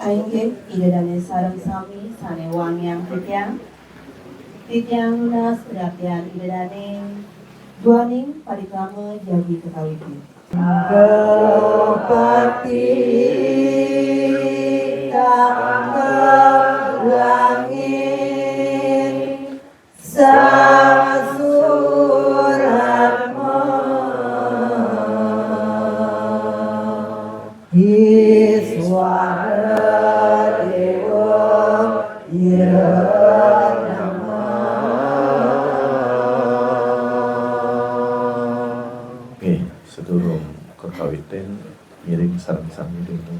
Aingge idadane sareng sami sane wangyang titiang lunas perhatian idadane duaning parikrama jadi kekawiti. Kepati tangga langit sasuratma Iswara Dewa Iranama. Oke, sebelum kekawitan miring sarang-sarang dulu.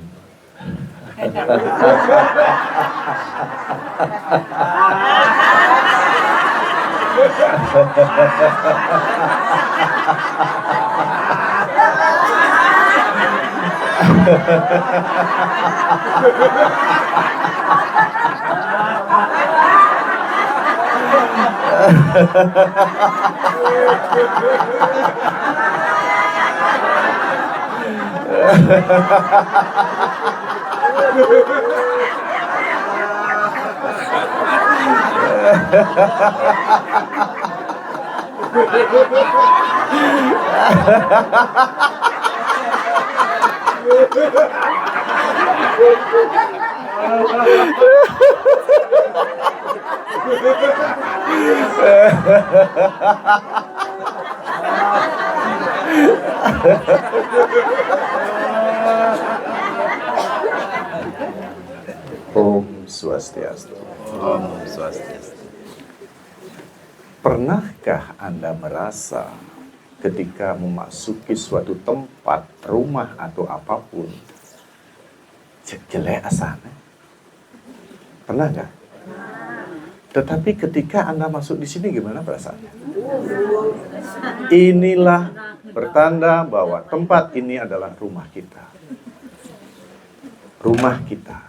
Om Swastiastu. Om Swastiastu. Pernahkah Anda merasa ketika memasuki suatu tempat, rumah atau apapun, jelek asana? Pernah nggak? Tetapi ketika Anda masuk di sini gimana perasaannya? Inilah pertanda bahwa tempat ini adalah rumah kita. Rumah kita.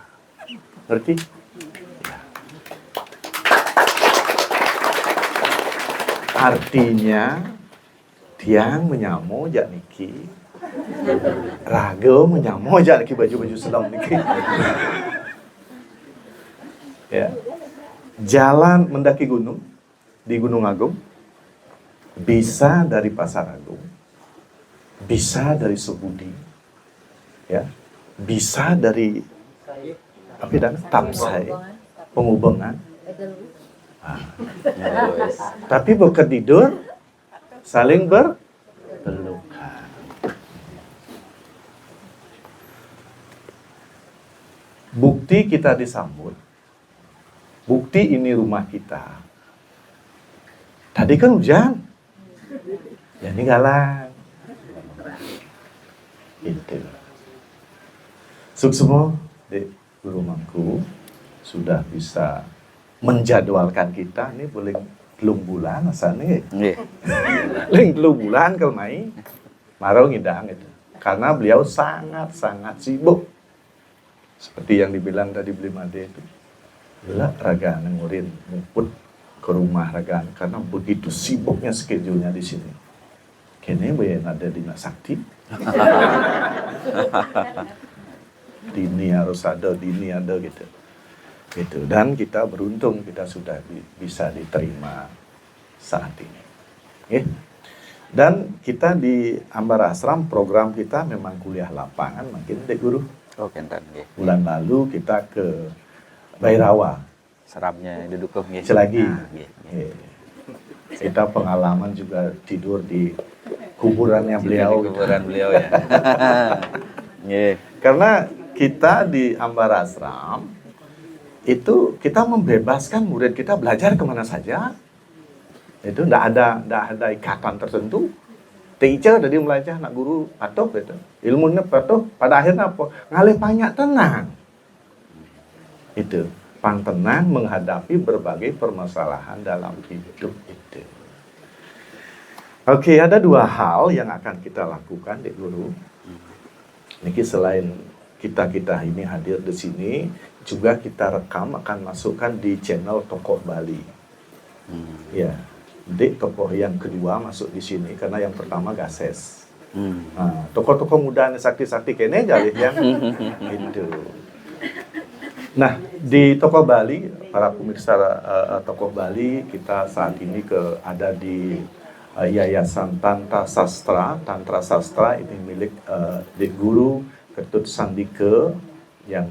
Ngerti? Ya. Artinya tiang menyamo jak niki, raga menyamo jak niki baju-baju selam niki. Ya. Jalan mendaki gunung di Gunung Agung bisa dari Pasar Agung, bisa dari Sebudi, ya, bisa dari apa dan Tapsai, Pengubengan. Tapi bukan tidur, saling berpelukan. Bukti kita disambut. Bukti ini rumah kita. Tadi kan hujan. Ya ini galang. Itu. Suksmo di Guru Mangku sudah bisa menjadwalkan kita ini boleh belum bulan asalnya. Belum bulan kalau main. Marau ngidang itu. Karena beliau sangat-sangat sibuk. Seperti yang dibilang tadi beli Made itu. Bila Raga ngurin ngumpul ke rumah Raga karena begitu sibuknya schedule-nya di sini. Kayaknya bayang ada Dina Sakti. Dini harus ada, Dini ada gitu. Gitu. Dan kita beruntung kita sudah bisa diterima saat ini. Okay. Dan kita di Ambara Ashram program kita memang kuliah lapangan makin dek guru. Oh, kenten nggih. Bulan lalu kita ke Bairawa. Serapnya duduk nggih. Selagi. Nggih. Kita pengalaman juga tidur di kuburannya beliau. Di kuburan beliau ya. Nggih. Karena kita di Ambara Ashram itu kita membebaskan murid kita belajar kemana saja. Itu tidak ada ikatan tertentu. Teacher tadi belajar nak guru patuh gitu. Ilmunya patuh. Pada akhirnya apa? Ngalih banyak tenang. Itu pang tenang menghadapi berbagai permasalahan dalam hidup itu. Oke, ada dua hal yang akan kita lakukan, Dek Guru. Niki selain kita ini hadir di sini, juga kita rekam akan masukkan di channel Tokoh Bali. Ya, Dek tokoh yang kedua masuk di sini karena yang pertama Gases. Nah, tokoh-tokoh muda sakti-sakti kene jalih yang itu. Nah, di Tokoh Bali, para pemirsa Tokoh Bali, kita saat ini ada di Yayasan Tantra Sastra. Tantra Sastra ini milik Dik Guru Ketut Sandike yang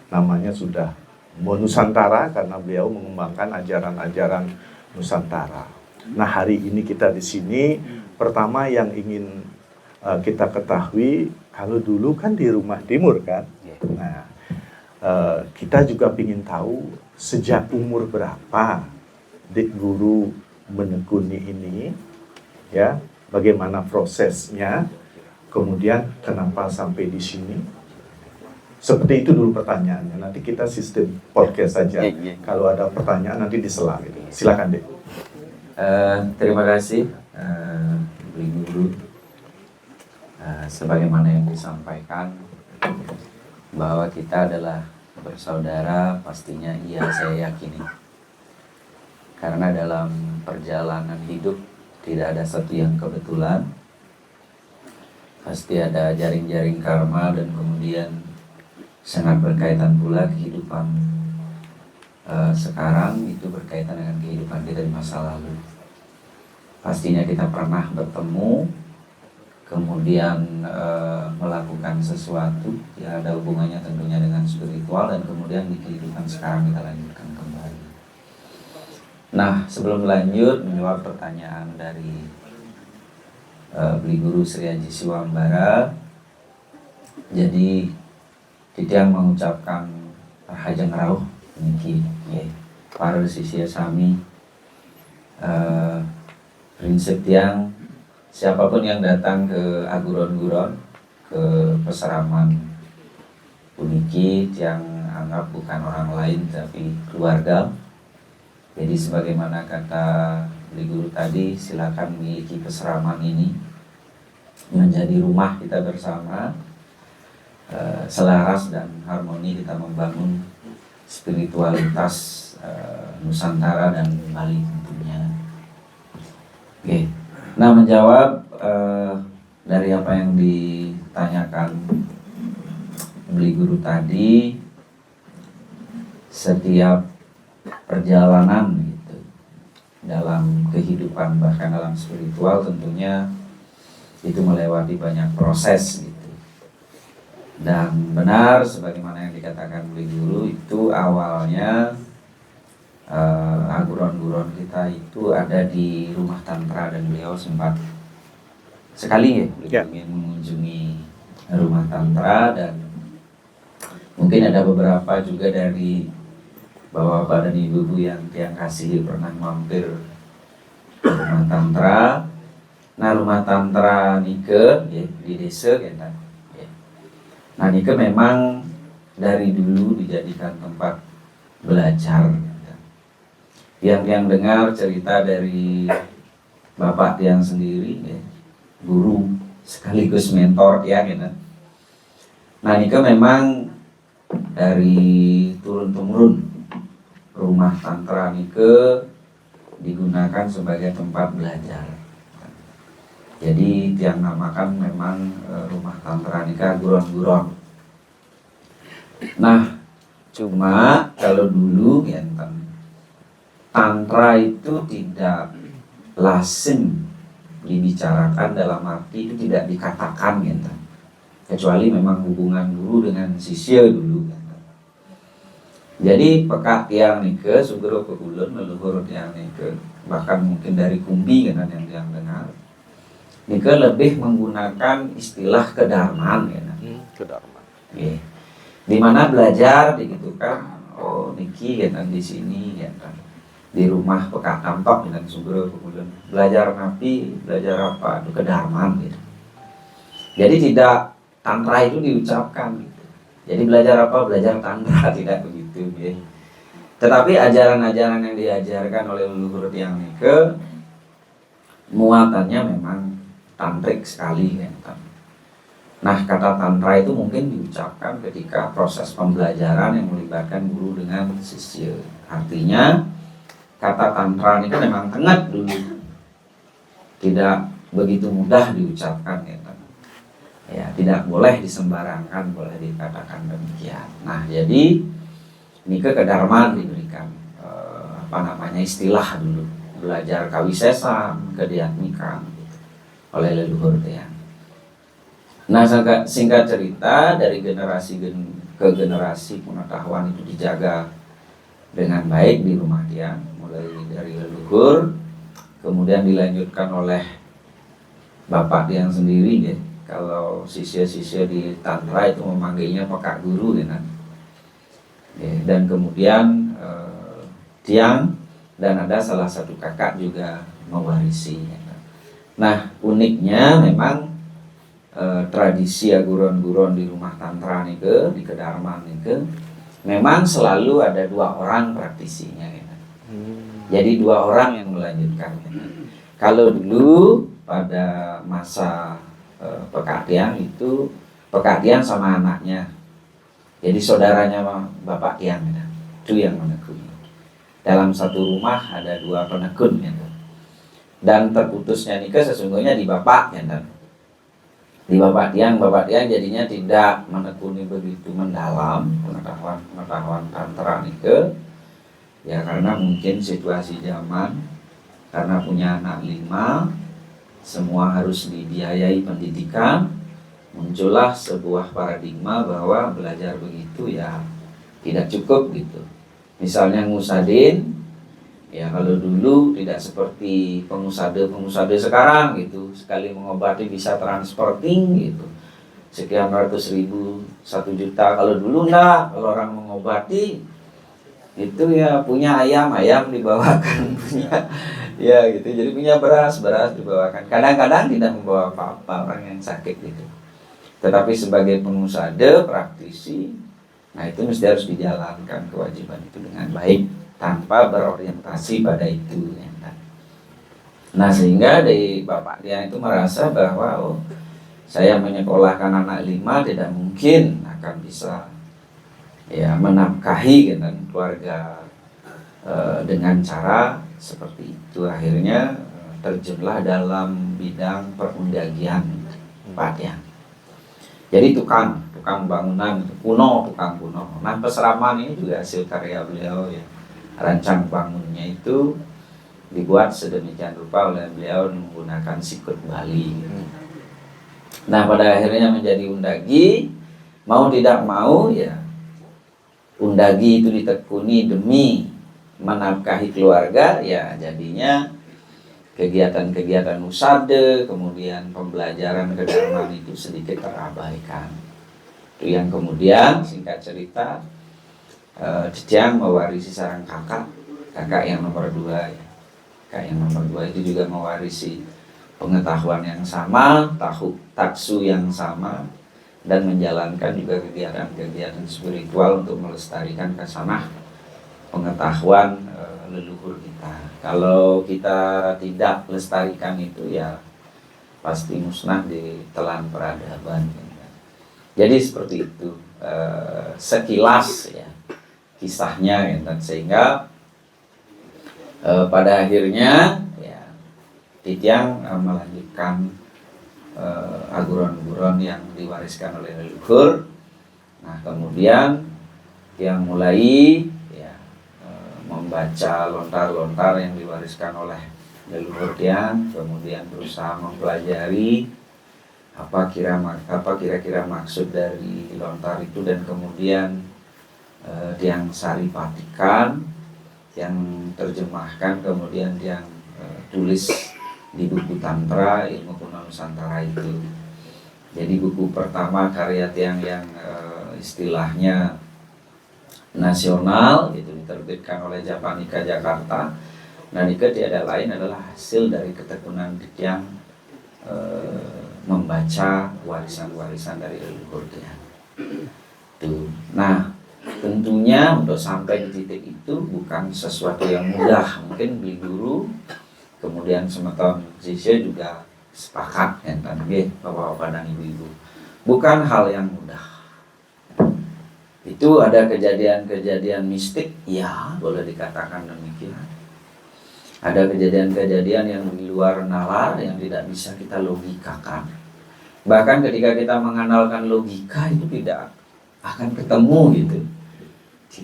namanya sudah Nusantara karena beliau mengembangkan ajaran-ajaran Nusantara. Nah, hari ini kita di sini, pertama yang ingin kita ketahui, kalau dulu kan di Rumah Timur kan. Nah, kita juga ingin tahu sejak umur berapa Dik Guru menekuni ini, ya, bagaimana prosesnya, kemudian kenapa sampai di sini. Seperti itu dulu pertanyaannya. Nanti kita sistem podcast saja. Kalau ada pertanyaan nanti disela. Gitu. Silakan Dik. Terima kasih Ibu Guru. Sebagaimana yang disampaikan bahwa kita adalah bersaudara, pastinya iya saya yakini. Karena dalam perjalanan hidup tidak ada satu yang kebetulan. Pasti ada jaring-jaring karma dan kemudian sangat berkaitan pula kehidupan sekarang itu berkaitan dengan kehidupan kita di masa lalu. Pastinya kita pernah bertemu, kemudian melakukan sesuatu yang ada hubungannya tentunya dengan spiritual, dan kemudian di kehidupan sekarang kita lanjutkan kembali. Nah, sebelum lanjut menjawab pertanyaan dari Beli Guru Sri Aji Siwambara, jadi Titiang mengucapkan Rahajang Rauh niki para sisya sami prinsip yang siapapun yang datang ke Aguron-Guron, ke peseraman puniki, yang anggap bukan orang lain tapi keluarga. Jadi sebagaimana kata Beli Guru tadi, silakan miliki peseraman ini menjadi rumah kita bersama, selaras dan harmoni kita membangun spiritualitas Nusantara dan Bali tentunya. Oke. Nah, menjawab dari apa yang ditanyakan Beli Guru tadi, setiap perjalanan gitu dalam kehidupan, bahkan dalam spiritual tentunya itu melewati banyak proses gitu. Dan benar sebagaimana yang dikatakan Beli Guru, itu awalnya aguron-guron kita itu ada di rumah tantra, dan beliau sempat sekali mengunjungi rumah tantra, dan mungkin ada beberapa juga dari bapak-bapak dan ibu-ibu yang tiang kasih pernah mampir ke rumah tantra. Nah, rumah tantra Nike di desa kan. Nah, Nike memang dari dulu dijadikan tempat belajar. Yang dengar cerita dari bapak tiang sendiri, guru sekaligus mentor tiang, gitu. Nah, Nike memang dari turun-temurun rumah tantra Nike digunakan sebagai tempat belajar. Jadi tiang namakan memang rumah tantra Nike Guron-Guron. Nah, cuma kalau dulu tantra itu tidak lazim dibicarakan, dalam arti itu tidak dikatakan kecuali memang hubungan guru dengan sisya dulu. Jadi pekat tiang Nike sugero keulun leluhur tiang Nike, bahkan mungkin dari Kumbi yang dengar, Nike lebih menggunakan istilah kedarman Kedarman. Di mana belajar gitu kan, oh Niki di sini di rumah pekat tampak dengan sugero keulun belajar napi, belajar apa itu kedarman gitu. Jadi tidak tantra itu diucapkan gitu. Jadi belajar apa? Belajar tantra, tidak begitu ya. Tetapi ajaran-ajaran yang diajarkan oleh leluhur tiang Nike muatannya memang tantrik sekali kan. Nah, kata tantra itu mungkin diucapkan ketika proses pembelajaran yang melibatkan guru dengan sisya. Artinya kata tantra itu memang tengah dulu, tidak begitu mudah diucapkan ya, tidak boleh disembarangkan, boleh dikatakan demikian. Nah, jadi Nike kedarman diberikan istilah dulu, belajar kawisesan, kediatmikan oleh leluhur tiang. Nah, singkat cerita, dari generasi ke generasi pengetahuan itu dijaga dengan baik di rumah tiang, mulai dari leluhur, kemudian dilanjutkan oleh bapak tiang sendiri ya. Kalau sisya-sisya di tantra itu memanggilnya pekak guru ya, kan? Ya, dan kemudian tiang dan ada salah satu kakak juga mewarisi ya, kan? Nah, uniknya memang tradisi aguron-guron di rumah tantra nike, di kedarman nike, memang selalu ada 2 orang praktisinya ya, kan? Jadi 2 orang yang melanjutkan ya, kan? Kalau dulu pada masa Pekak Tiang itu Pekak Tiang sama anaknya, jadi saudaranya bapak Tiang ya, itu yang menekuni. Dalam satu rumah ada 2 penekun ya, dan terputusnya nikah sesungguhnya di bapak ya, dan di bapak Tiang jadinya tidak menekuni begitu mendalam pengetahuan tantra nikah ya, karena mungkin situasi zaman, karena punya anak 5, semua harus dibiayai pendidikan, muncullah sebuah paradigma bahwa belajar begitu ya tidak cukup gitu. Misalnya ngusadin, ya kalau dulu tidak seperti pengusade sekarang gitu, sekali mengobati bisa transporting gitu, sekian ratus ribu, 1 juta. Kalau dulu enggak, kalau orang mengobati itu ya punya ayam dibawakan, punya ya gitu, jadi punya beras dibawakan. Kadang-kadang tidak membawa apa-apa orang yang sakit gitu. Tetapi sebagai pengusade, praktisi, nah itu mesti harus dijalankan kewajiban itu dengan baik tanpa berorientasi pada itu ya. Nah, sehingga dari bapak dia itu merasa bahwa saya menyekolahkan anak 5 tidak mungkin akan bisa ya menafkahi kan keluarga dengan cara seperti itu. Akhirnya terjunlah dalam bidang perundagian Pak Tiang. Jadi tukang bangunan kuno. Nah, Peseraman ini juga hasil karya beliau ya. Rancang bangunnya itu dibuat sedemikian rupa oleh beliau menggunakan sikut Bali. Nah, pada akhirnya menjadi undagi, mau tidak mau ya undagi itu ditekuni demi menafkahi keluarga ya, jadinya kegiatan-kegiatan usade, kemudian pembelajaran kedarman itu sedikit terabaikan. Itu yang kemudian singkat cerita Tiang mewarisi sarang kakak yang nomor 2 ya. Kakak yang nomor 2 itu juga mewarisi pengetahuan yang sama, taksu yang sama, dan menjalankan juga kegiatan-kegiatan spiritual untuk melestarikan kesanah pengetahuan leluhur kita. Kalau kita tidak lestarikan itu ya pasti musnah di telan peradaban. Jadi seperti itu sekilas ya kisahnya ya. Sehingga pada akhirnya ya Tiang melanjutkan aguron-aguron yang diwariskan oleh leluhur. Nah, kemudian yang mulai membaca lontar-lontar yang diwariskan oleh leluhur Tiang, kemudian berusaha mempelajari apa kira-kira maksud dari lontar itu, dan kemudian Tiang saripatikan, yang terjemahkan, kemudian Tiang tulis di buku Tantra Ilmu Kuno Nusantara itu. Jadi buku pertama karya Tiang yang istilahnya nasional itu diterbitkan oleh Japanika Jakarta. Nah, itu tiada lain adalah hasil dari ketekunan Tiang membaca warisan-warisan dari leluhur Tiang. Nah, tentunya untuk sampai di titik itu bukan sesuatu yang mudah. Mungkin beli guru, kemudian semeton sisya juga sepakat ya, bapak-bapak dan ibu-ibu, bukan hal yang mudah. Itu ada kejadian-kejadian mistik, ya boleh dikatakan demikian. Ada kejadian-kejadian yang di luar nalar yang tidak bisa kita logikakan. Bahkan ketika kita mengandalkan logika itu tidak akan ketemu gitu.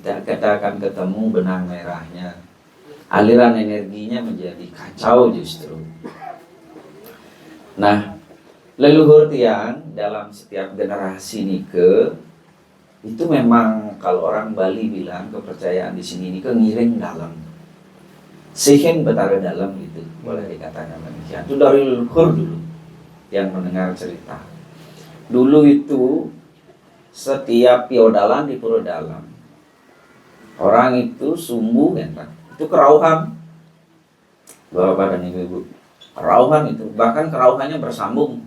kita akan ketemu benang merahnya. Aliran energinya menjadi kacau justru. Nah, leluhur tiang dalam setiap generasi nike itu memang kalau orang Bali bilang kepercayaan di sini nike ngiring dalam. Sehen betara dalam gitu, boleh dikatakan demikian. Itu dari leluhur dulu yang mendengar cerita. Dulu itu setiap piodalan di Puro Dalam, orang itu sumbu kan, itu kerauhan. Bapak dan ibu-ibu, kerauhan itu, bahkan kerauhannya bersambung.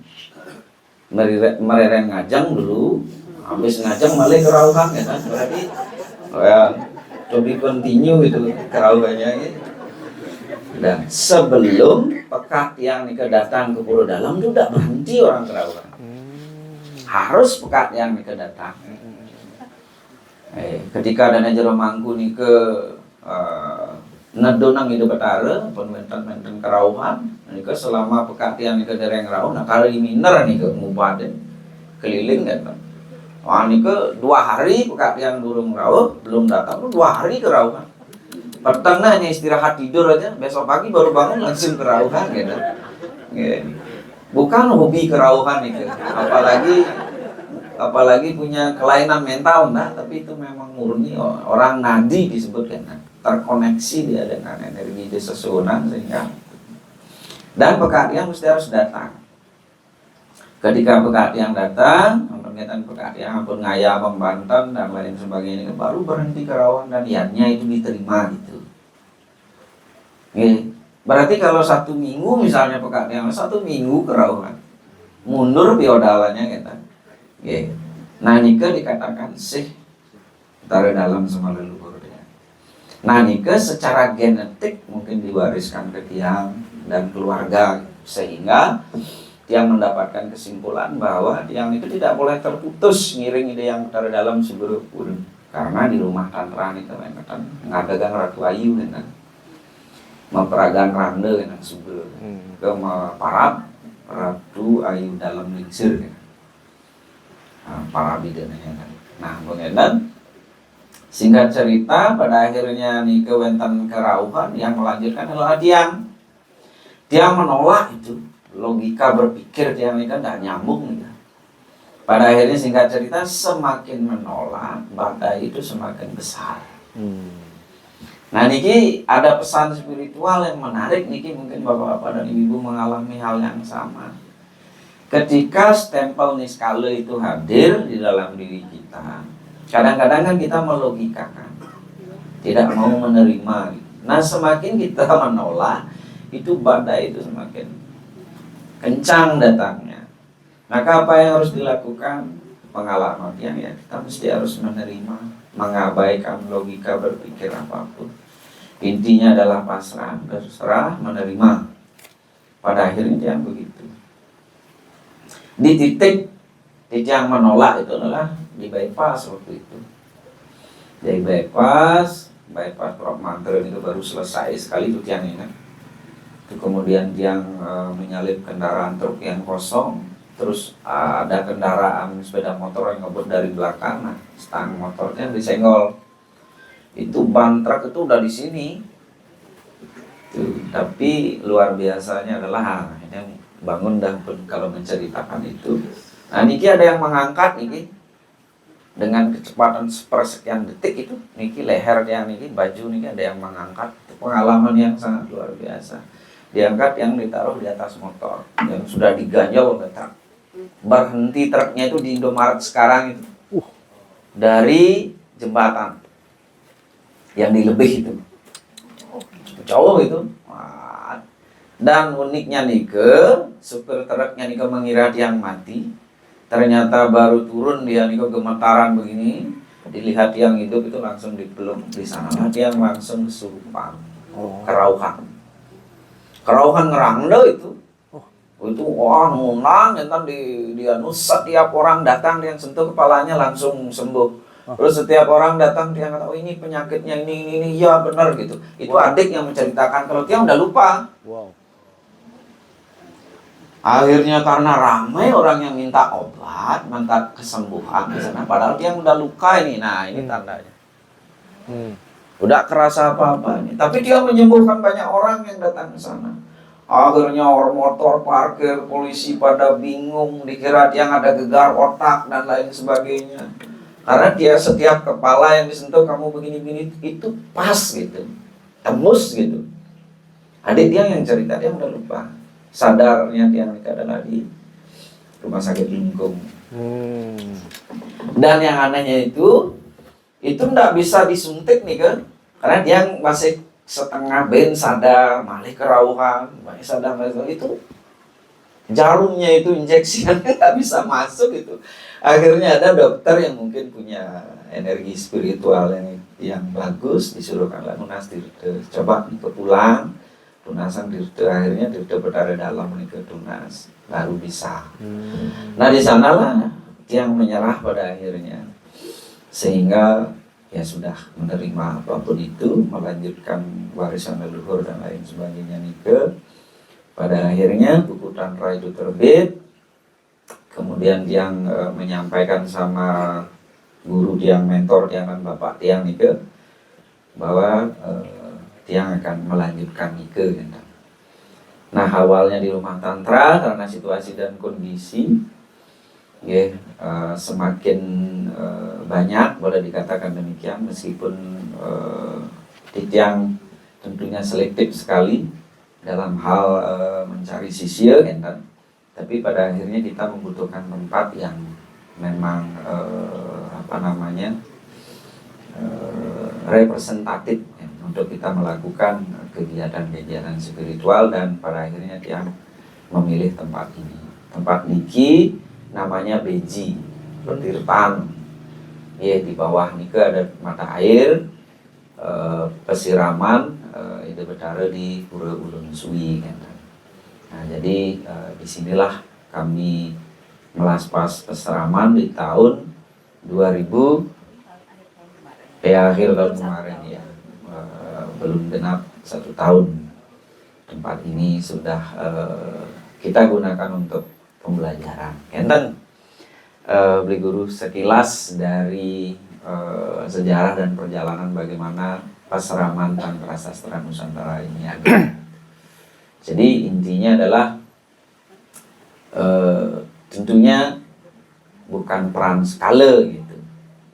Mereren ngajang dulu, habis ngajang malah kerauhan kan, berarti coba continue itu kerauhannya gitu. Dan sebelum pekat yang datang ke Puro Dalam itu udah berhenti orang kerauhan. Harus pekat yang datang. Ketika dana jero mangku ke nedonang hidup betara, pun menten kerauhan, ke selama pekat yang ke dereng rauh, nah kali miner ke ngubaden keliling kan. Wah ke 2 hari pekat yang durung rauh belum datang, 2 hari kerauhan. Petengah hanya istirahat tidur aja, besok pagi baru bangun langsung kerauhan gitu. Bukan hobi kerauhan itu, apalagi punya kelainan mental, nah, tapi itu memang murni orang nadi disebutkan, nah, terkoneksi dia dengan energi sesuunan sehingga. Dan pekat yang mesti harus datang. Ketika pekat yang datang, kegiatan pekat yang pun ngaya pembantan dan lain sebagainya, baru berhenti kerauhan dan iannya itu diterima gitu. Berarti kalau 1 minggu misalnya pekat yang 1 minggu kerauhan, mundur biodalanya gitu. Nah nike dikatakan sih taruh dalam sama leluhur dia. Nah nike secara genetik mungkin diwariskan ke tiang dan keluarga, sehingga tiang mendapatkan kesimpulan bahwa tiang itu tidak boleh terputus ngiring ide yang taruh dalam seluruh pun, karena di rumah tantra itu kan ngadagang Ratu Ayu kan, memperagan rande kan sebelum ke parab Ratu Ayu dalam lingsir kan. Para bidananya kan. Nah, pengedan singkat cerita pada akhirnya nih kewentan kerauhan yang melanjutkan adalah tiang. Tiang menolak itu. Logika berpikir tiang ini kan tidak nyambung nih. Pada akhirnya singkat cerita semakin menolak, badai itu semakin besar. Nah niki ada pesan spiritual yang menarik niki, mungkin bapak-bapak dan ibu mengalami hal yang sama. Ketika stempel niskala itu hadir di dalam diri kita, kadang-kadang kan kita melogikakan, tidak mau menerima. Nah semakin kita menolak, itu badai itu semakin kencang datangnya. Maka apa yang harus dilakukan? Pengalaman yang ya kita mesti harus menerima, mengabaikan logika berpikir apapun. Intinya adalah pasrah, berserah, menerima. Pada akhirnya yang begitu. Di titik yang menolak itu adalah di bypass waktu itu. Di bypass Prof Mantra itu baru selesai sekali itu tiang ini. Itu kemudian tiang menyalip kendaraan truk yang kosong. Terus ada kendaraan sepeda motor yang ngebut dari belakang, nah stang motornya disenggol. Itu ban truk itu udah di sini. Tuh, tapi luar biasanya adalah ini bangun dah pun kalau menceritakan itu. Nah niki ada yang mengangkat niki dengan kecepatan sepersekian detik itu. Niki leher yang niki baju niki ada yang mengangkat. Itu pengalaman yang sangat luar biasa. Diangkat yang ditaruh di atas motor yang sudah diganjal oleh truk. Berhenti truknya itu di Indomaret sekarang itu dari jembatan yang dilebih itu jauh itu. Dan uniknya nike supir truknya nike mengira tiang mati, ternyata baru turun dia nike gemetaran begini, dilihat tiang hidup itu langsung dipeluk di sana, tiang langsung kesurupan. Kerauhan ngerangda itu wah ngunang entar dia setiap orang datang yang sentuh kepalanya langsung sembuh. Terus setiap orang datang dia kata, oh ini penyakitnya ini ya benar gitu. Itu adik yang menceritakan, kalau dia udah lupa. Akhirnya karena ramai orang yang minta obat, minta kesembuhan di sana, padahal dia udah luka ini. Nah ini tandanya. Udah kerasa apa-apa nih. Tapi dia menyembuhkan banyak orang yang datang ke sana. Akhirnya orang motor parkir, polisi pada bingung, dikira dia ada gegar otak dan lain sebagainya. Karena dia setiap kepala yang disentuh kamu begini-begini itu pas gitu, tembus gitu. Adik dia yang cerita, dia udah lupa. Sadarnya dia adalah di rumah sakit Lingkung. Dan yang anehnya itu nggak bisa disuntik nih kan, karena dia masih setengah ben sadar, malih kerauhan, malih sadar, itu jarumnya itu injeksinya nggak bisa masuk itu. Akhirnya ada dokter yang mungkin punya energi spiritual yang bagus, disuruhkanlah lunas dirte, coba ikut pulang lunasan dirte, akhirnya dirte berada dalam ke tunas baru bisa. Nah di sanalah yang menyerah pada akhirnya, sehingga ya sudah menerima apapun itu, melanjutkan warisan leluhur dan lain sebagainya Nike. Pada akhirnya buku Tantra itu terbit. Kemudian Tiang menyampaikan sama guru Tiang, mentor Tiang dan bapak Tiang Nike, bahwa Tiang akan melanjutkan Nike gitu. Nah awalnya di rumah Tantra karena situasi dan kondisi ya, semakin banyak, boleh dikatakan demikian, meskipun Tiang tentunya selektif sekali dalam hal mencari sisya kan, tapi pada akhirnya kita membutuhkan tempat yang memang representatif ya, untuk kita melakukan kegiatan-kegiatan spiritual, dan pada akhirnya Tiang memilih tempat ini, tempat Niki, namanya Beji, Petirtan. Ya, di bawah Nike ada mata air, pesiraman, itu berada di Pura Ulun Suwi kan. Nah jadi disinilah kami melaspas pesiraman di tahun 2000, akhir tahun kemarin ya, belum genap 1 tahun. Tempat ini sudah kita gunakan untuk pembelajaran. Enten beli guru sekilas dari sejarah dan perjalanan bagaimana Paseraman Tantra Sastra Nusantara ini ada. Jadi intinya adalah tentunya bukan peran skala gitu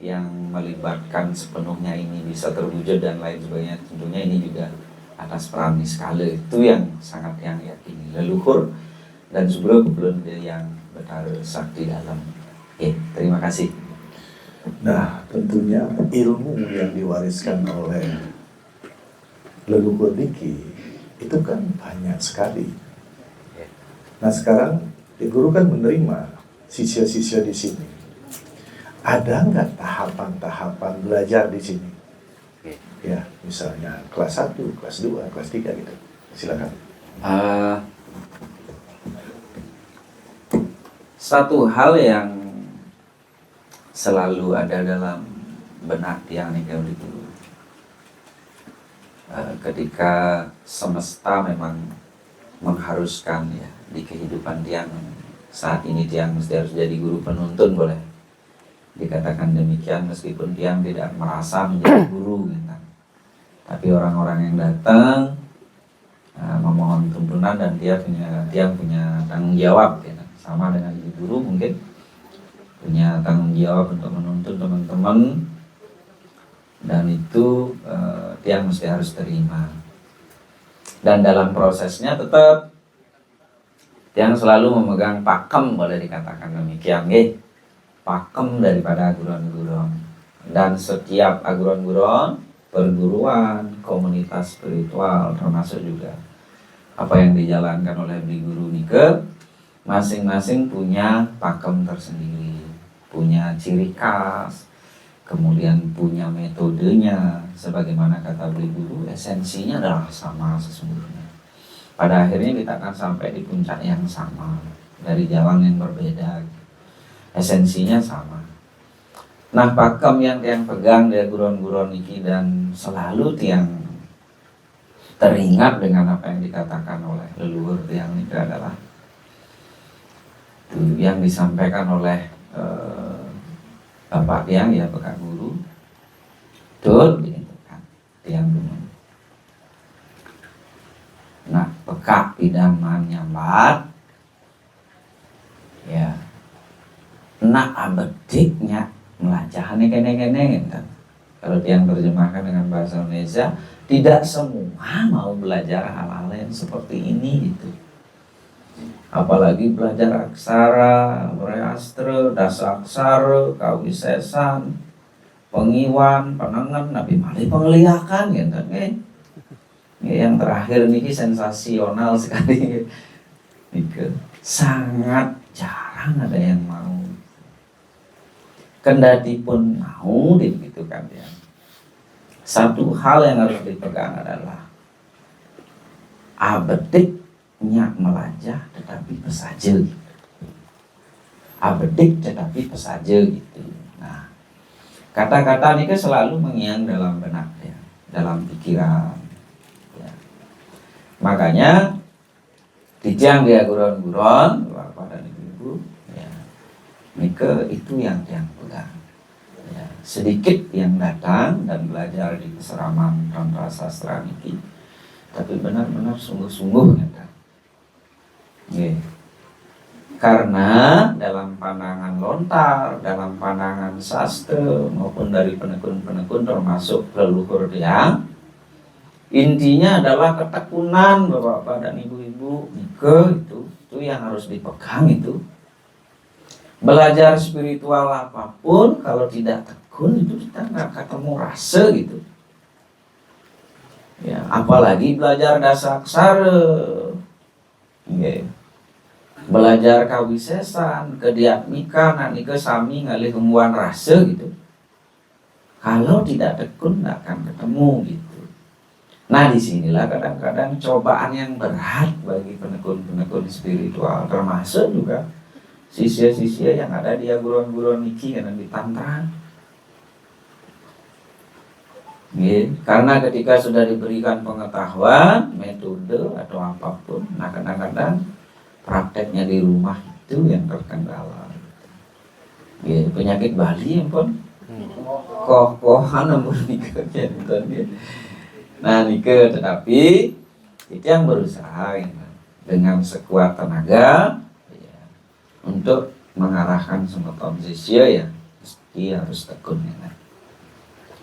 yang melibatkan sepenuhnya ini bisa terwujud dan lain sebagainya. Tentunya ini juga atas peran skala itu yang sangat yang yakini leluhur dan sebelum yang bertaruh sakti dalam. Oke, terima kasih. Nah, tentunya ilmu yang diwariskan oleh leluhur Niki itu kan banyak sekali. Nah, sekarang guru kan menerima siswa-siswa di sini. Ada nggak tahapan-tahapan belajar di sini? Ya, misalnya kelas 1, kelas 2, kelas 3 gitu. Silakan. Satu hal yang selalu ada dalam benak Tiang Nike itu, ketika semesta memang mengharuskan ya di kehidupan Tiang saat ini, Tiang mesti harus jadi guru penuntun, boleh dikatakan demikian, meskipun Tiang tidak merasa menjadi guru gitu. Tapi orang-orang yang datang memohon tuntunan dan Tiang punya tanggung jawab gitu. Sama dengan jadi guru mungkin punya tanggung jawab untuk menuntun teman-teman, dan itu Tiang mesti harus terima. Dan dalam prosesnya tetap Tiang selalu memegang pakem, boleh dikatakan demikian, pakem daripada aguron-guron. Dan setiap aguron-guron, perguruan, komunitas spiritual, termasuk juga apa yang dijalankan oleh Bli Guru Nike, masing-masing punya pakem tersendiri, punya ciri khas, kemudian punya metodenya. Sebagaimana kata Bli Guru, esensinya adalah sama sesungguhnya. Pada akhirnya kita akan sampai di puncak yang sama, dari jalan yang berbeda, esensinya sama. Nah, pakem yang Tiang pegang dari guron-guron Niki dan selalu Tiang teringat dengan apa yang dikatakan oleh leluhur Tiang Niki adalah yang disampaikan oleh Bapak Tiang ya, Bapak Guru Dut gitu. dan menyambat ya nak abediknya melajahannya kene-kene kan. Kalau yang terjemahkan dengan bahasa Indonesia, tidak semua mau belajar hal-hal yang seperti ini gitu. Apalagi belajar aksara, breastra, dasaksara, kawisesan, pengiwan, penengen, nabi malih penglihakan gitu kan. Yang terakhir ini sensasional sekali. Sangat jarang ada yang mau. Kendati pun mau gitu kan ya. Satu hal yang harus dipegang adalah abediknya melajah tetapi pesaja. Abedik tetapi pesaja gitu. Nah, kata-kata ini kan selalu mengiang dalam benak ya, dalam pikiran. Ya. Makanya dijang dia guron-guron Bapak dan Ibu ya. Nika itu yang pegang ya. Sedikit yang datang dan belajar di keseraman tantra sastra niki, tapi benar-benar sungguh-sungguh ya. Ya. Karena dalam pandangan lontar, dalam pandangan sastra maupun dari penekun-penekun termasuk leluhur yang intinya adalah ketekunan Bapak-bapak dan Ibu-ibu. Nika itu yang harus dipegang itu. Belajar spiritual apapun kalau tidak tekun itu kita nggak ketemu rasa gitu. Ya, apalagi belajar dasaksara, ya. Belajar kawisesan, kediatmika, nanti ke sami ngalih humuan rasa gitu. Kalau tidak tekun nggak akan ketemu gitu. Nah disinilah kadang-kadang cobaan yang berat bagi penekun-penekun spiritual, termasuk juga sisya-sisya yang ada di guruan-guruan niki dan di tantra. Karena ketika sudah diberikan pengetahuan, metode atau apapun, nah kadang-kadang prakteknya di rumah itu yang terkendala. Penyakit Bali ya pun koh-kohan namun nikah. Nah nikah tetapi itu yang berusaha ya, dengan sekuat tenaga untuk mengarahkan semeton sisya ya mesti harus tekun ya.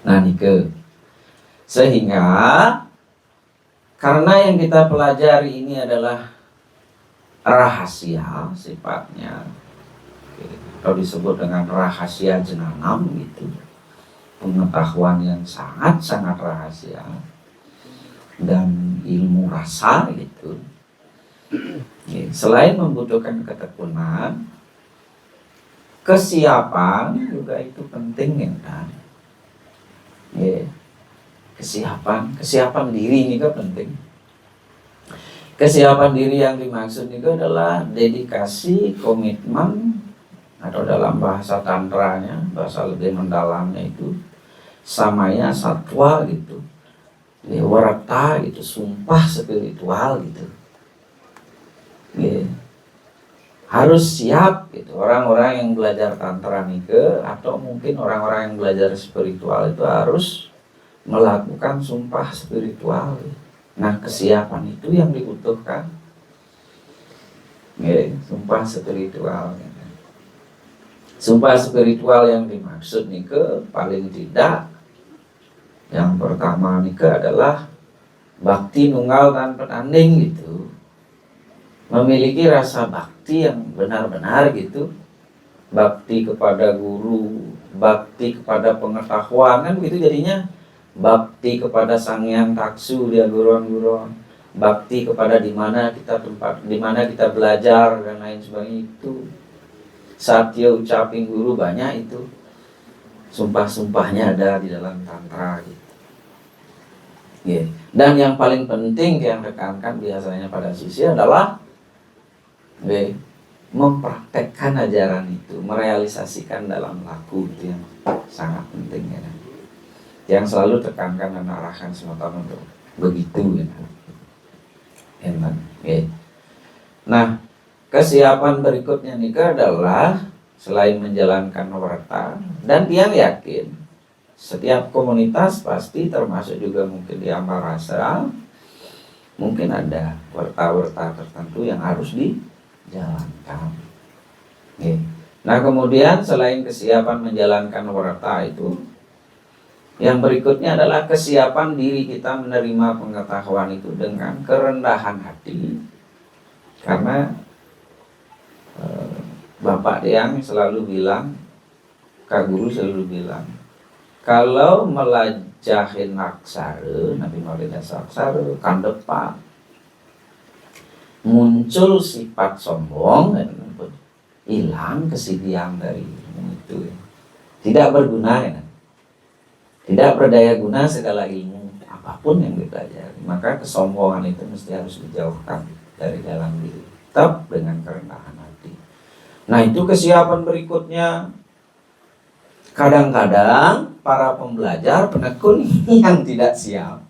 Nah nike sehingga karena yang kita pelajari ini adalah rahasia sifatnya atau disebut dengan rahasia jenanam gitu, pengetahuan yang sangat-sangat rahasia dan ilmu rasa gitu. Selain membutuhkan ketekunan, kesiapan juga itu penting ya kan. Kesiapan diri ini kan penting. Kesiapan diri yang dimaksud itu adalah dedikasi, komitmen, atau dalam bahasa tantranya, bahasa lebih mendalamnya itu samaya satwa gitu, warata gitu, sumpah spiritual gitu. Harus siap gitu. Orang-orang yang belajar tantra nike atau mungkin orang-orang yang belajar spiritual itu harus melakukan sumpah spiritual. Nah kesiapan itu yang dibutuhkan. Sumpah spiritual. Sumpah spiritual yang dimaksud nike paling tidak yang pertama nike adalah bakti nunggal tanpa tanding gitu. Memiliki rasa bakti yang benar-benar gitu, bakti kepada guru, bakti kepada pengetahuan kan begitu jadinya, bakti kepada sang yang taksu dia guruan-guruan, bakti kepada di mana kita belajar dan lain sebagainya itu. Satya ucapin guru banyak itu, sumpah-sumpahnya ada di dalam tantra gitu. Dan yang paling penting yang tekankan biasanya pada sisya adalah mempraktekkan ajaran itu, merealisasikan dalam laku itu yang sangat penting ya. Yang selalu tekankan dan arahkan semata untuk begitu ya. Nah, kesiapan berikutnya nikah adalah selain menjalankan warta, dan dia yakin setiap komunitas pasti termasuk juga mungkin di amal rasa mungkin ada werta-werta tertentu yang harus dijalankan. Oke. Nah kemudian selain kesiapan menjalankan werta itu, yang berikutnya adalah kesiapan diri kita menerima pengetahuan itu dengan kerendahan hati. Karena Bapak Deang selalu bilang, Kak Guru selalu bilang, kalau melajahin aksara, Nabi Maulidas aksara, kan depan muncul sifat sombong, hilang kesedihan dari ilmu itu. Tidak berguna ya. Tidak berdaya guna segala ilmu apapun yang dipelajari. Maka kesombongan itu mesti harus dijauhkan dari dalam diri. Tetap dengan kerendahan hati. Nah itu kesiapan berikutnya. Kadang-kadang para pembelajar penekun yang tidak siap.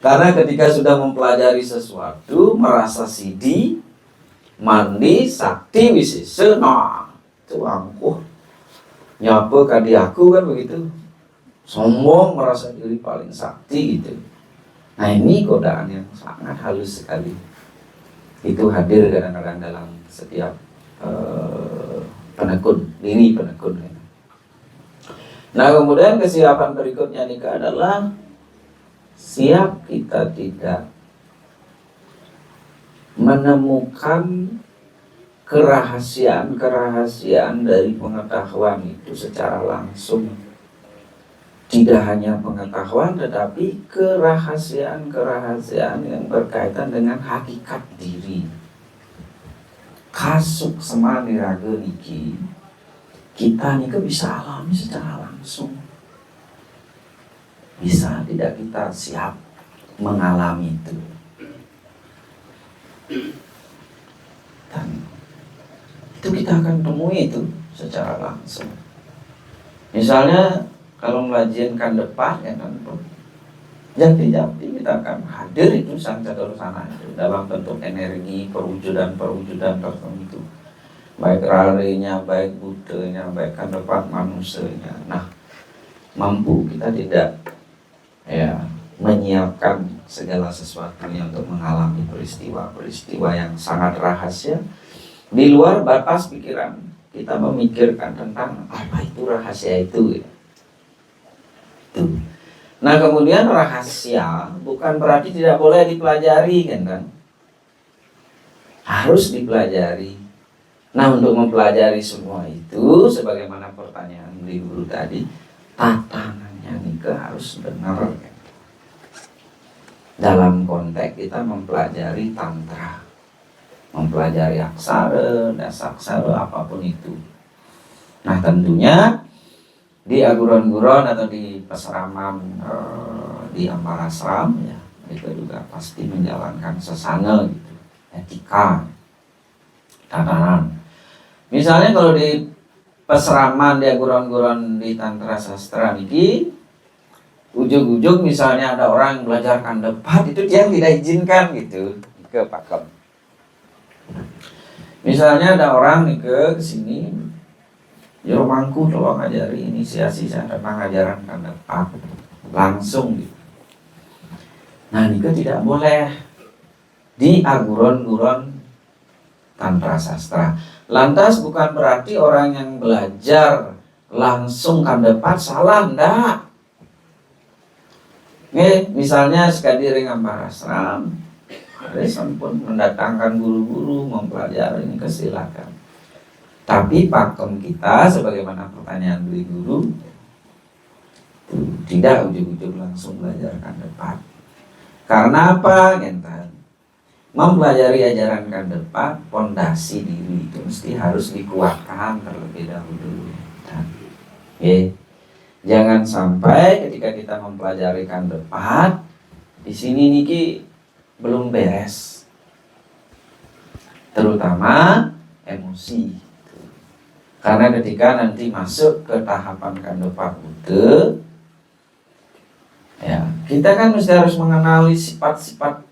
Karena ketika sudah mempelajari sesuatu, merasa sidi, mandi, sakti, wisese, nah itu angkuh. Nyapa kadi aku kan begitu. Sombong, merasa diri paling sakti gitu. Nah ini godaan yang sangat halus sekali. Itu hadir kadang-kadang dalam setiap penekun, diri penekun. Nah kemudian kesiapan berikutnya nikah adalah siap kita tidak menemukan kerahasiaan dari pengetahuan itu secara langsung. Tidak hanya pengetahuan tetapi kerahasiaan yang berkaitan dengan hakikat diri. Kasuk semani raga niki kita nika bisa alami secara langsung. Bisa tidak kita siap mengalami itu. Dan itu kita akan temui itu secara langsung. Misalnya kalau melajikan depan ya kan, jati-jati kita akan hadir itu sang cadarsana itu dalam bentuk energi perwujudan tertentu, baik rarinya, baik budenya, baik kandepat manusianya. Nah, mampu kita tidak ya menyiapkan segala sesuatunya untuk mengalami peristiwa-peristiwa yang sangat rahasia di luar batas pikiran kita memikirkan tentang apa itu rahasia itu ya. Nah kemudian rahasia bukan berarti tidak boleh dipelajari kan? Harus dipelajari. Nah untuk mempelajari semua itu, sebagaimana pertanyaan di guru tadi, tatanannya nikah harus benar kan? Dalam konteks kita mempelajari tantra, mempelajari aksara, dasaksara, apapun itu. Nah tentunya di aguron-guron atau di peseraman di Amparasram ya, itu juga pasti menjalankan sesana gitu, etika, tatanan. Misalnya kalau di peseraman di aguron-guron di tantra sastra niki, ujung-ujung misalnya ada orang yang belajar kandepat, itu dia tidak izinkan gitu ke pakem. Misalnya ada orang nih ke sini, ya mangku tolong ngajari inisiasi saya tentang ajaran kandepat langsung gitu. Nah ini tidak boleh di aguron-guron tantra sastra. Lantas bukan berarti orang yang belajar langsung kandepat salah, enggak. Misalnya sekali ring Amparasram, Resan pun mendatangkan guru-guru mempelajari ini, kesilakan. Tapi pakem kita sebagaimana pertanyaan dari guru tidak ujung-ujung langsung belajar kandepat. Karena apa? Mempelajari ajaran kandepat, pondasi diri itu mesti harus dikuatkan terlebih dahulu. Jangan sampai ketika kita mempelajari kandepat di sini niki belum beres, terutama emosi. Karena ketika nanti masuk ke tahapan kandepat Buddha, ya kita kan mesti harus mengenali sifat-sifat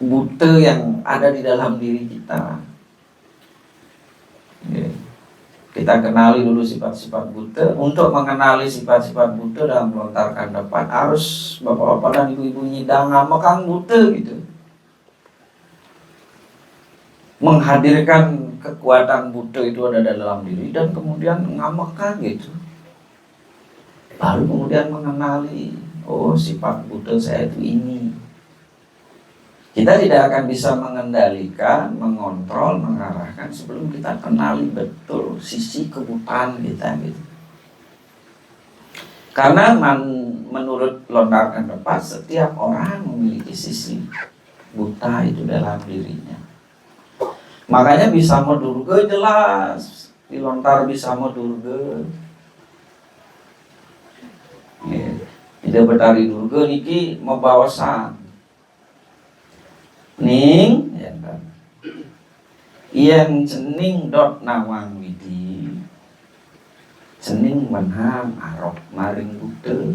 Buddha yang ada di dalam diri kita. Kita kenali dulu sifat-sifat buta. Untuk mengenali sifat-sifat buta dalam melontarkan depan, harus bapak-bapak dan ibu-ibu nyidang ngamakang buta gitu. Menghadirkan kekuatan buta itu ada dalam diri dan kemudian ngamakang gitu. Baru kemudian mengenali, oh sifat buta saya itu ini. Kita tidak akan bisa mengendalikan, mengontrol, mengarahkan sebelum kita kenali betul sisi kebutaan kita gitu. Karena menurut lontarkan depan, setiap orang memiliki sisi buta itu dalam dirinya. Makanya bisa medurga jelas, dilontar bisa medurga. Tidak bertari durga niki membawasan. Ning ya kan. Yen cening dot nawang widi. Cening menham arok maring buta.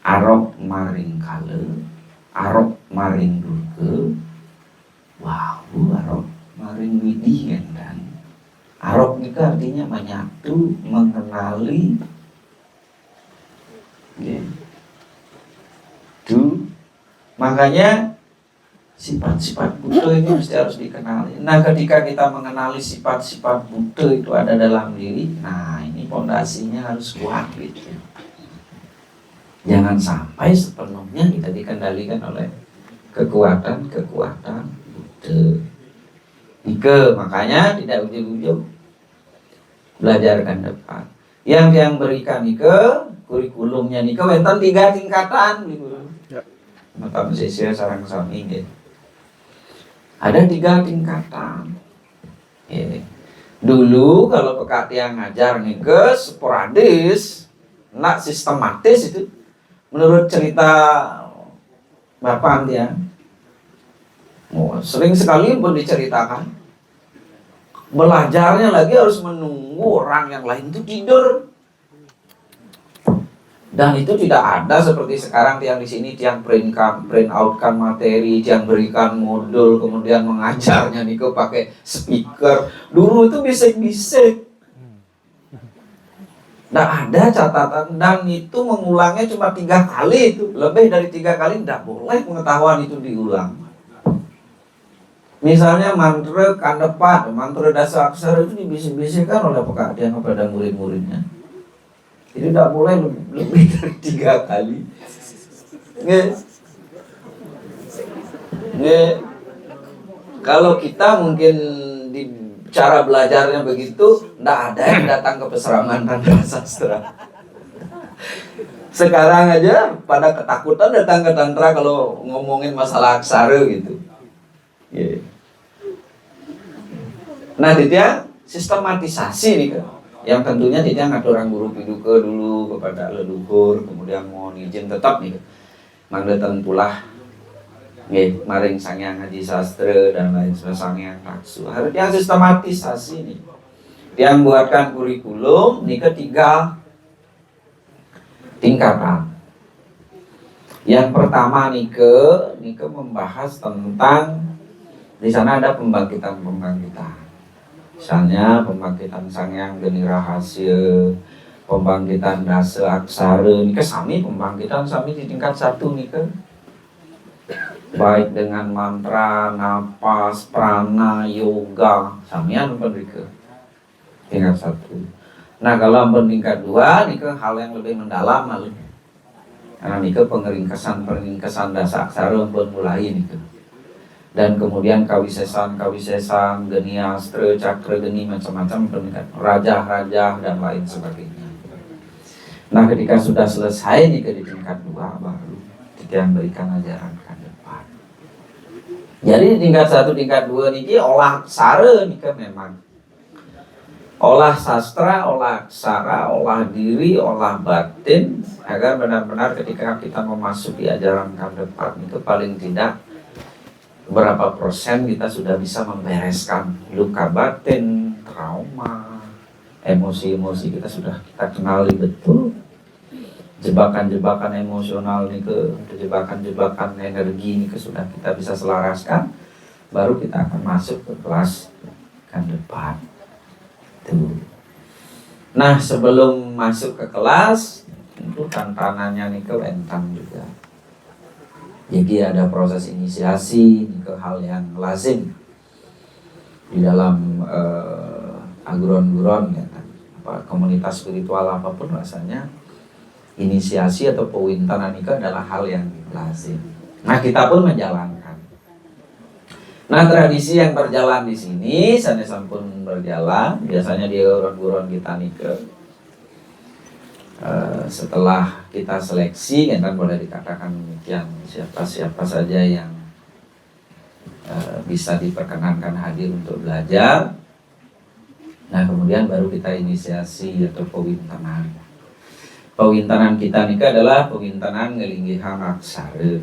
Arok maring kale. Arok maring durga. Wow, arok maring widi kan. Arok itu artinya menyatu, mengenali. Itu makanya sifat-sifat buta ini mesti harus dikenali. Nah, ketika kita mengenali sifat-sifat buta itu ada dalam diri, nah ini fondasinya harus kuat gitu. Jangan sampai sepenuhnya kita dikendalikan oleh kekuatan-kekuatan buta. Ike, makanya tidak ujug-ujug belajarkan depan. Yang berikan Ike, kurikulumnya Ike wenten 3 tingkatan gitu. Maka saya sarang sami gitu. Ada 3 tingkatan. Dulu kalau pekat yang ngajar nih ke sporadis, nak sistematis itu, menurut cerita Bapak dia, sering sekali pun diceritakan. Belajarnya lagi harus menunggu orang yang lain itu tidur. Dan itu tidak ada seperti sekarang yang di sini yang print outkan materi, yang berikan modul, kemudian mengajarnya nih kok pakai speaker. Dulu itu bisik-bisik. Nah ada catatan dan itu mengulangnya cuma 3 kali itu, lebih dari 3 kali tidak boleh pengetahuan itu diulang. Misalnya mantra kandepat, mantra dasar aksara itu dibisik-bisikkan oleh pekadian kepada murid-muridnya. Itu tidak boleh lebih dari 3 kali. Kalau kita mungkin di cara belajarnya begitu, tidak ada yang datang ke peseraman tantra sastra. Sekarang aja pada ketakutan datang ke tantra kalau ngomongin masalah aksara gitu. Nah, dia sistematisasi nih kan. Yang tentunya tidak ngaturang guru piduka dulu kepada leluhur, kemudian mohon izin tetap nih mangdatan pula maring sangyang haji sastra dan lain sebagainya sangyang taksu. Harusnya sistematisasi nih. Yang buatkan kurikulum nih 3 tingkatan. Yang pertama nih ke membahas tentang di sana ada pembangkitan. Misalnya pembangkitan sangyang geni rahasia, pembangkitan dasa aksara, ini sami pembangkitan sami di tingkat 1 nih ke. Baik dengan mantra, napas, prana, yoga, samian ke tingkat 1. Nah kalau tingkat 2 nih ke hal yang lebih mendalam lagi. Karena nih ke pengeringkesan dasa aksara mulai nih ke. Dan kemudian kawisesan, geni astra, cakra geni, macam-macam peningkat raja dan lain sebagainya. Nah ketika sudah selesai nih di tingkat 2 baru kita yang berikan ajaran ke depan. Jadi di tingkat 1, tingkat 2 nih olah aksara nih kan memang olah sastra, olah aksara, olah diri, olah batin agar benar-benar ketika kita memasuki ajaran ke depan itu paling tidak berapa persen kita sudah bisa membereskan luka batin, trauma, emosi-emosi kita sudah kita kenali betul. Jebakan-jebakan emosional nih jebakan-jebakan energi nih sudah kita bisa selaraskan, baru kita akan masuk ke kelas kan depan. Tuh. Nah, sebelum masuk ke kelas, tentu tantangannya nih ke entang juga. Jadi ada proses inisiasi ke hal yang lazim di dalam aguron-guron ya kan. Komunitas spiritual apapun rasanya inisiasi atau pewintanan itu adalah hal yang lazim. Nah, kita pun menjalankan. Nah, tradisi yang berjalan di sini sanesan pun berjalan. Biasanya di aguron-guron kita nih ke setelah kita seleksi, kan boleh dikatakan demikian, siapa saja yang bisa diperkenankan hadir untuk belajar. Nah, kemudian baru kita inisiasi atau pewintanan. Pewintanan kita ini adalah pewintanan ngelinggihan aksara.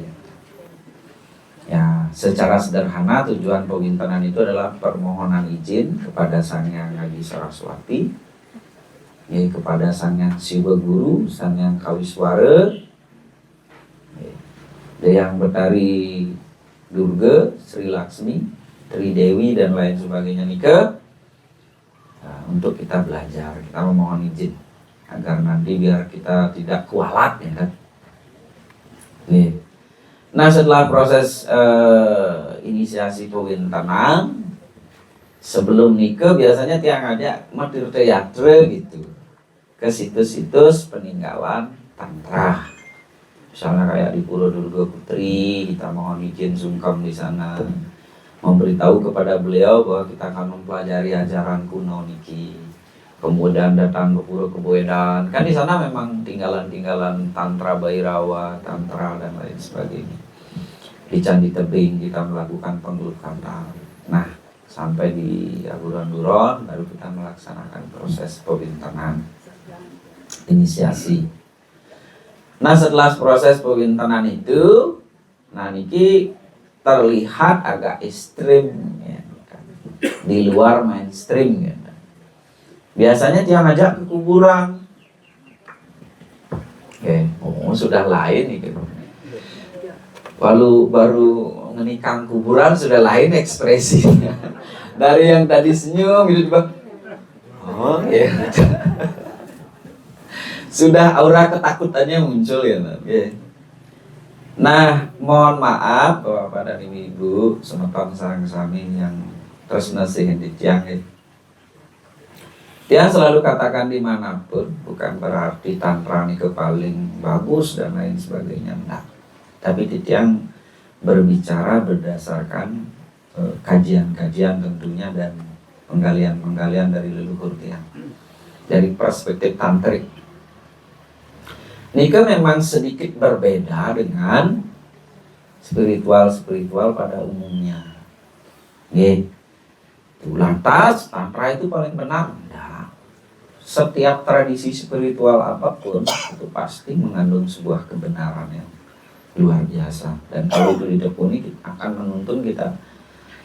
Ya, secara sederhana tujuan pewintanan itu adalah permohonan izin kepada Sang Hyang Adi Saraswati, ya, kepada Sang Hyang Siwa Guru, Sang Hyang Kawiswara, Yang Betari Durga, Sri Laksmi, Tri Dewi dan lain sebagainya nika, untuk kita belajar. Kita memohon izin agar nanti biar kita tidak kualat ya kan. Nih. Nah, setelah proses inisiasi pewintanan, sebelum nikah biasanya tiang ada matir teatre gitu ke situs-situs peninggalan tantra. Misalnya kayak di Pura Durga Putri, kita mohon izin sungkem di sana, memberitahu kepada beliau bahwa kita akan mempelajari ajaran kuno niki. Kemudian datang ke Pura Kebuedan, kan di sana memang tinggalan-tinggalan tantra Bhairawa, tantra dan lain sebagainya. Di Candi Tebing kita melakukan penggelukatan. Nah, sampai di aguron-guron baru kita melaksanakan proses pewintanan inisiasi. Nah, setelah proses pewintanan itu, nah niki terlihat agak ekstrim ya, di luar mainstream ya. Biasanya dia ngajak ke kuburan. Oke, sudah lain gitu. Baru ngenikang kuburan sudah lain ekspresinya. Dari yang tadi senyum gitu tiba, oh ya. Sudah aura ketakutannya muncul ya. Nah, mohon maaf Bapak dan Ibu, semeton sareng sami yang terus nasihin di tiang ya. Dia selalu katakan dimanapun, bukan berarti tantra ini paling bagus dan lain sebagainya, enggak. Tapi Titiang berbicara berdasarkan kajian-kajian tentunya dan penggalian-penggalian dari leluhur Tiang dari perspektif tantrik. Nika memang sedikit berbeda dengan spiritual pada umumnya. Gitu. Lantas tantra itu paling benar? Enggak. Setiap tradisi spiritual apapun itu pasti mengandung sebuah kebenaran yang luar biasa, dan kalau itu ditekuni akan menuntun kita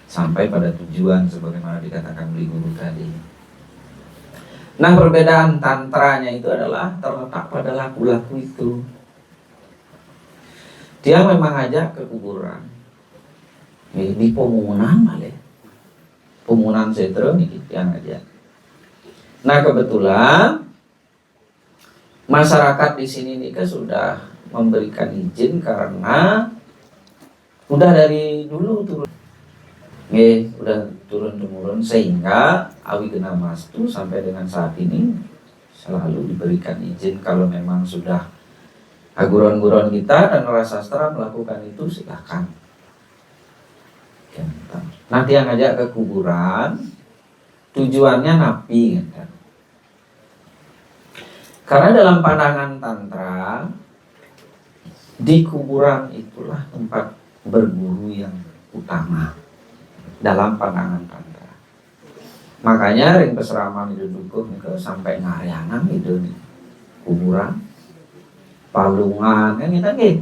sampai pada tujuan sebagaimana dikatakan oleh guru tadi. Nah, perbedaan tantranya itu adalah terletak pada laku-laku itu. Dia memang ajak ke kuburan, di pemungunan malah, pemungunan setro nih yang aja. Nah, kebetulan masyarakat di sini nih kan sudah memberikan izin karena udah dari dulu turun, udah turun-temurun, sehingga Awi Gena Mastu sampai dengan saat ini selalu diberikan izin kalau memang sudah aguron-guron kita dan Rasastra melakukan itu silakan. Nanti yang ngajak ke kuburan tujuannya napi kan? Karena dalam pandangan tantra di kuburan itulah tempat berguru yang utama dalam pandangan tantra. Makanya ring peseraman itu dukuh sampai ngariangan itu nih kuburan, palungan kan kita gitu,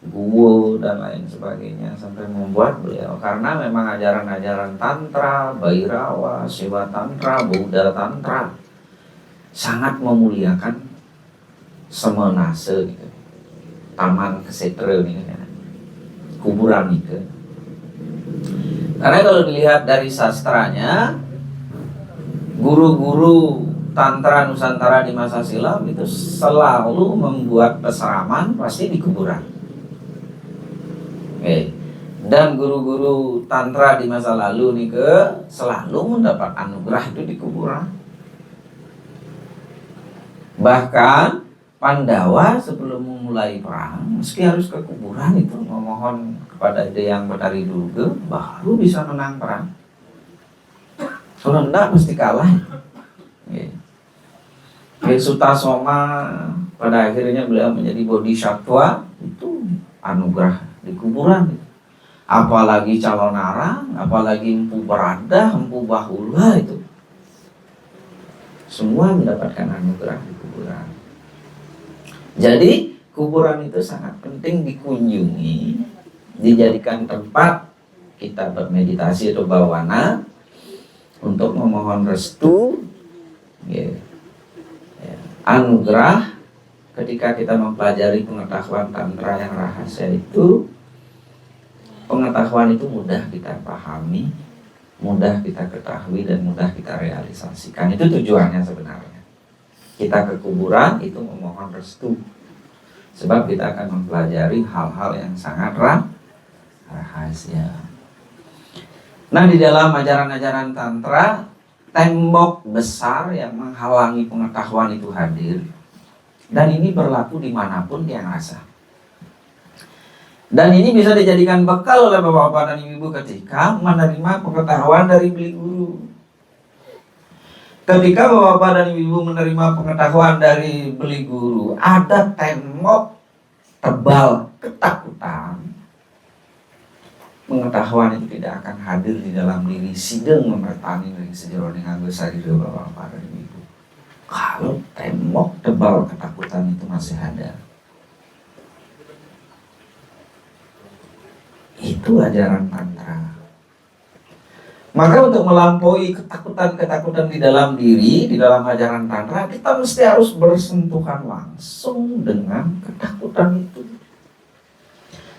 gua dan lain sebagainya, sampai membuat beliau karena memang ajaran-ajaran tantra, Bhairawa, Siwa tantra, Buddha tantra sangat memuliakan semenase gitu. Taman kesetre ini kan, kuburan itu. Karena kalau dilihat dari sastranya, guru-guru Tantra Nusantara di masa silam itu selalu membuat peseraman pasti di kuburan. Oke. Dan guru-guru Tantra di masa lalu nih selalu mendapat anugerah itu di kuburan. Bahkan Pandawa sebelum memulai perang meski harus ke kuburan itu memohon kepada Yang Batari Durga baru bisa menang perang. Kalau enggak mesti kalah. Sutasoma pada akhirnya beliau menjadi bodhisattva itu anugerah di kuburan. Apalagi Calonarang, apalagi Empu Barada, Empu Bahula itu semua mendapatkan anugerah di kuburan. Jadi kuburan itu sangat penting dikunjungi, dijadikan tempat kita bermeditasi atau bawana untuk memohon restu, anugerah. Ketika kita mempelajari pengetahuan tantra yang rahasia itu, pengetahuan itu mudah kita pahami, mudah kita ketahui, dan mudah kita realisasikan. Itu tujuannya sebenarnya. Kita ke kuburan itu memohon restu, sebab kita akan mempelajari hal-hal yang sangat rahasia. Nah, di dalam ajaran-ajaran Tantra, tembok besar yang menghalangi pengetahuan itu hadir. Dan ini berlaku dimanapun yang rasa. Dan ini bisa dijadikan bekal oleh bapak-bapak dan ibu-ibu ketika menerima pengetahuan dari beli guru. Ketika bapak-bapak dan ibu-ibu menerima pengetahuan dari beli guru, ada tembok tebal ketakutan. Pengetahuan itu tidak akan hadir di dalam diri sideng memertani dari sejero dengan besar di bapak-bapak dan ibu. Kalau tembok tebal ketakutan itu masih ada, itu ajaran Tantra. Maka untuk melampaui ketakutan-ketakutan di dalam diri, di dalam ajaran Tantra, kita mesti harus bersentuhan langsung dengan ketakutan itu.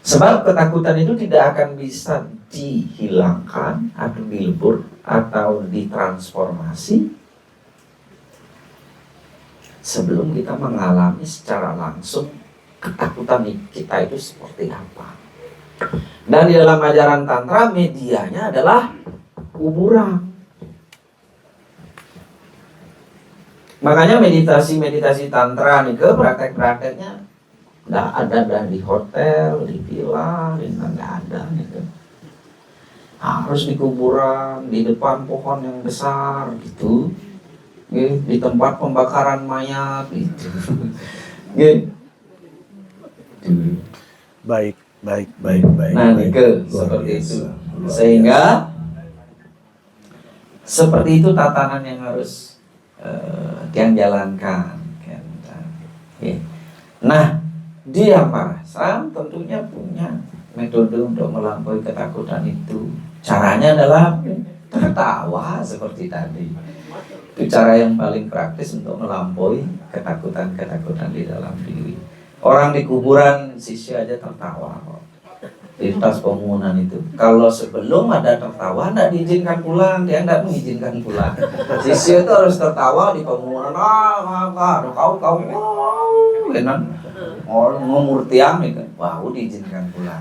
Sebab ketakutan itu tidak akan bisa dihilangkan atau dilebur atau ditransformasi sebelum kita mengalami secara langsung ketakutan kita itu seperti apa. Dan di dalam ajaran Tantra, medianya adalah kuburan. Makanya meditasi Tantra nih praktek-prakteknya nggak ada dah di hotel, di villa, nggak ada gitu. Harus di kuburan, di depan pohon yang besar gitu, di tempat pembakaran mayat gitu. Baik. Nah, seperti itu. Sehingga seperti itu tatanan yang harus yang jalankan. Nah, dia Parasam tentunya punya metode untuk melampaui ketakutan itu. Caranya adalah tertawa seperti tadi. Itu cara yang paling praktis untuk melampaui ketakutan-ketakutan di dalam diri. Orang di kuburan sisya aja tertawa kok. Di tas pemungutan itu. Kalau sebelum ada tertawa, tidak diizinkan pulang. Dia tidak mengizinkan pulang. Sisya itu harus tertawa di pemungutan. Kau, enak. Orang ngomur tiang nih kan, wah diizinkan pulang.